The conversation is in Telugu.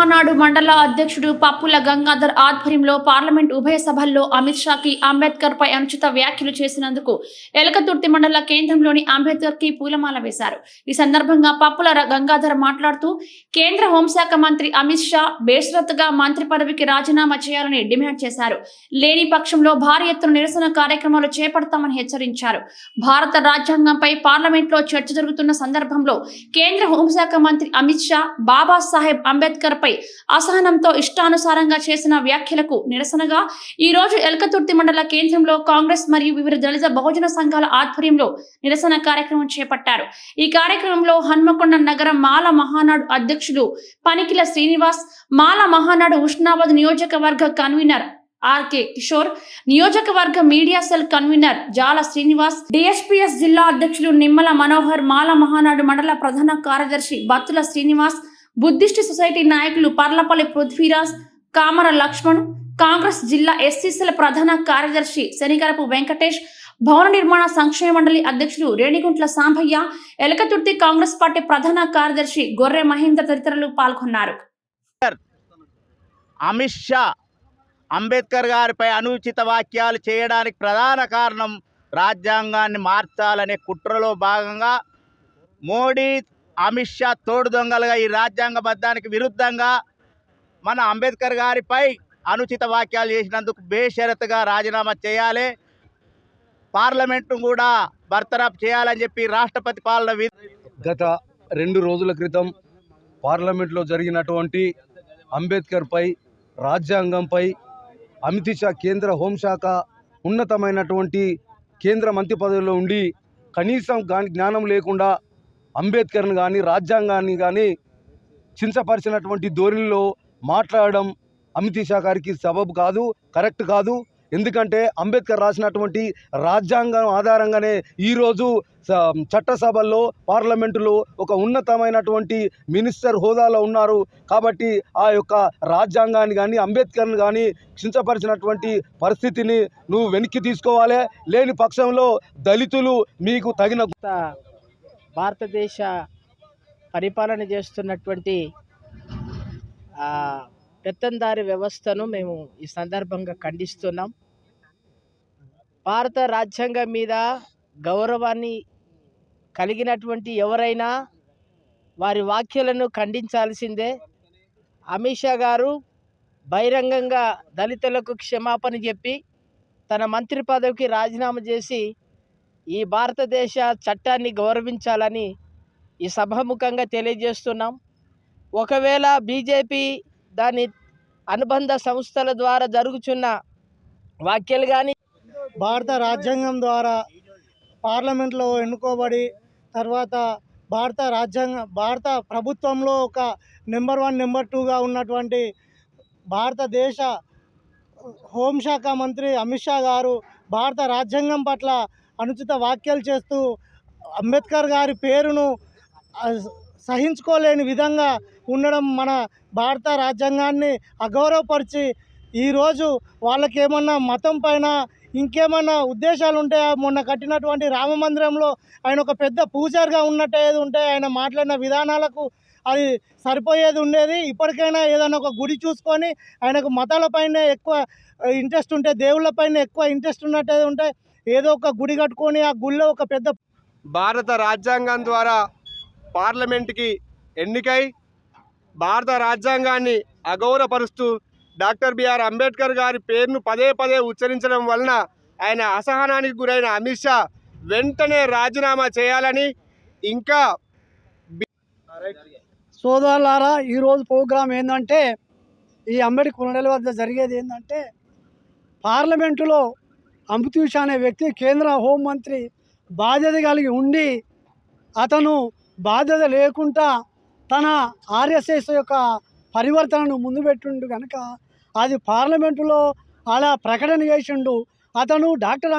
మహానాడు మండల అధ్యక్షుడు పప్పుల గంగాధర్ ఆధ్వర్యంలో పార్లమెంట్ ఉభయ సభల్లో అమిత్ షాకి అంబేద్కర్ పై అనుచిత వ్యాఖ్యలు చేసినందుకు ఎలకతుర్తి మండల కేంద్రంలోని అంబేద్కర్ కి పూలమాల వేశారు. ఈ సందర్భంగా పప్పుల గంగాధర్ మాట్లాడుతూ కేంద్ర హోంశాఖ మంత్రి అమిత్ షా బేషరతుగా మంత్రి పదవికి రాజీనామా చేయాలని డిమాండ్ చేశారు. లేని పక్షంలో భారీ ఎత్తున నిరసన కార్యక్రమాలు చేపడతామని హెచ్చరించారు. భారత రాజ్యాంగంపై పార్లమెంట్ లో చర్చ జరుగుతున్న సందర్భంలో కేంద్ర హోంశాఖ మంత్రి అమిత్ షా బాబాసాహెబ్ అంబేద్కర్ పై అసహనంతో ఇష్టానుసారంగా చేసిన వ్యాఖ్యలకు నిరసనగా ఈ రోజు ఎలకతుర్తి మండల కేంద్రంలో కాంగ్రెస్ మరియు వివిధ దళిత బహుజన సంఘాల ఆధ్వర్యంలో నిరసన కార్యక్రమం చేపట్టారు. ఈ కార్యక్రమంలో హన్మకొండ నగర మాల మహానాడు అధ్యక్షులు పనికిల శ్రీనివాస్, మాల మహానాడు ఉస్నాబాద్ నియోజకవర్గ కన్వీనర్ ఆర్కే కిషోర్, నియోజకవర్గ మీడియా సెల్ కన్వీనర్ జాల శ్రీనివాస్, డిఎస్పీఎస్ జిల్లా అధ్యక్షులు నిమ్మల మనోహర్, మాల మహానాడు మండల ప్రధాన కార్యదర్శి బత్తుల శ్రీనివాస్, బుద్ధిస్ట్ సొసైటీ నాయకులు పర్లపల్లి పృథ్వీరాజ్, కామర లక్ష్మణ్, కాంగ్రెస్ జిల్లా ఎస్సీసీల ప్రధాన కార్యదర్శి శనిగరపు వెంకటేష్, భవన నిర్మాణ సంక్షేమ మండలి అధ్యక్షులు రేణిగుంట్ల సాంభయ్య, ఎలకతుర్తి కాంగ్రెస్ పార్టీ ప్రధాన కార్యదర్శి గొర్రె మహేందర్ తదితరులు పాల్గొన్నారు. అమిత్ షా అంబేద్కర్ గారిపై అనుచిత వ్యాఖ్యలు చేయడానికి ప్రధాన కారణం రాజ్యాంగాన్ని మార్చాలనే కుట్రలో భాగంగా మోడీ, అమిత్ షా తోడు దొంగలుగా ఈ రాజ్యాంగబద్ధానికి విరుద్ధంగా మన అంబేద్కర్ గారిపై అనుచిత వ్యాఖ్యలు చేసినందుకు బేషరతుగా రాజీనామా చేయాలి, పార్లమెంట్ను కూడా బర్తరఫ్ చేయాలని చెప్పి రాష్ట్రపతి పాలన గత 2 రోజుల క్రితం పార్లమెంట్లో జరిగినటువంటి అంబేద్కర్పై, రాజ్యాంగంపై అమిత్ షా కేంద్ర హోంశాఖ ఉన్నతమైనటువంటి కేంద్ర మంత్రి పదవిలో ఉండి కనీసం జ్ఞానం లేకుండా అంబేద్కర్ని కానీ రాజ్యాంగాన్ని కానీ చించపరిచినటువంటి ధోరణిలో మాట్లాడడం అమిత్ షా గారికి సబబు కాదు, కరెక్ట్ కాదు. ఎందుకంటే అంబేద్కర్ రాసినటువంటి రాజ్యాంగం ఆధారంగానే ఈరోజు చట్టసభల్లో, పార్లమెంటులో ఒక ఉన్నతమైనటువంటి మినిస్టర్ హోదాలో ఉన్నారు. కాబట్టి ఆ యొక్క రాజ్యాంగాన్ని కానీ అంబేద్కర్ని కానీ క్షించపరిచినటువంటి పరిస్థితిని నువ్వు వెనక్కి తీసుకోవాలి. లేని పక్షంలో దళితులు మీకు తగిన భారతదేశ పరిపాలన చేస్తున్నటువంటి పెత్తందారి వ్యవస్థను మేము ఈ సందర్భంగా ఖండిస్తున్నాం. భారత రాజ్యాంగం మీద గౌరవాన్ని కలిగినటువంటి ఎవరైనా వారి వ్యాఖ్యలను ఖండించాల్సిందే. అమిత్ షా గారు బహిరంగంగా దళితులకు క్షమాపణ చెప్పి తన మంత్రి పదవికి రాజీనామా చేసి ఈ భారతదేశ చట్టాన్ని గౌరవించాలని ఈ సభాముఖంగా తెలియజేస్తున్నాం. ఒకవేళ బీజేపీ దాని అనుబంధ సంస్థల ద్వారా జరుగుతున్న వ్యాఖ్యలు కానీ భారత రాజ్యాంగం ద్వారా పార్లమెంట్లో ఎన్నుకోబడి తర్వాత భారత ప్రభుత్వంలో ఒక నెంబర్ 1, నెంబర్ 2గా ఉన్నటువంటి భారతదేశ హోంశాఖ మంత్రి అమిత్ షా గారు భారత రాజ్యాంగం పట్ల అనుచిత వ్యాఖ్యలు చేస్తూ అంబేద్కర్ గారి పేరును సహించుకోలేని విధంగా ఉండడం, మన భారత రాజ్యాంగాన్ని అగౌరవపరిచి ఈరోజు వాళ్ళకి ఏమన్నా మతం పైన ఇంకేమన్నా ఉద్దేశాలు ఉంటే మొన్న కట్టినటువంటి రామ మందిరంలో ఆయన ఒక పెద్ద పూజారిగా ఉన్నట్టు ఏది ఉంటే ఆయన మాట్లాడిన విధానాలకు అది సరిపోయేది ఉండేది. ఇప్పటికైనా ఏదైనా ఒక గుడి చూసుకొని ఆయనకు మతాలపైనే ఎక్కువ ఇంట్రెస్ట్ ఉంటే, దేవుళ్ళపైన ఎక్కువ ఇంట్రెస్ట్ ఉన్నట్టు ఉంటే ఏదో ఒక గుడి కట్టుకొని ఆ గుడిలో ఒక పెద్ద భారత రాజ్యాంగం ద్వారా పార్లమెంట్కి ఎన్నికై భారత రాజ్యాంగాన్ని అగౌరవపరుస్తూ డాక్టర్ బిఆర్ అంబేద్కర్ గారి పేరును పదే పదే ఉచ్చరించడం వలన ఆయన అసహనానికి గురైన అమిత్ షా వెంటనే రాజీనామా చేయాలని, ఇంకా సోదరులారా, ఈరోజు ప్రోగ్రాం ఏంటంటే ఈ అంబేద్కర్ కొనడల వద్ద జరిగేది ఏంటంటే పార్లమెంటులో అమిత్ షా అనే వ్యక్తి కేంద్ర హోంమంత్రి బాధ్యత కలిగి ఉండి అతను బాధ్యత లేకుండా తన ఆర్ఎస్ఎస్ యొక్క పరివర్తనను ముందు పెట్టిండు కనుక అది పార్లమెంటులో అలా ప్రకటన చేసిండు. అతను డాక్టర్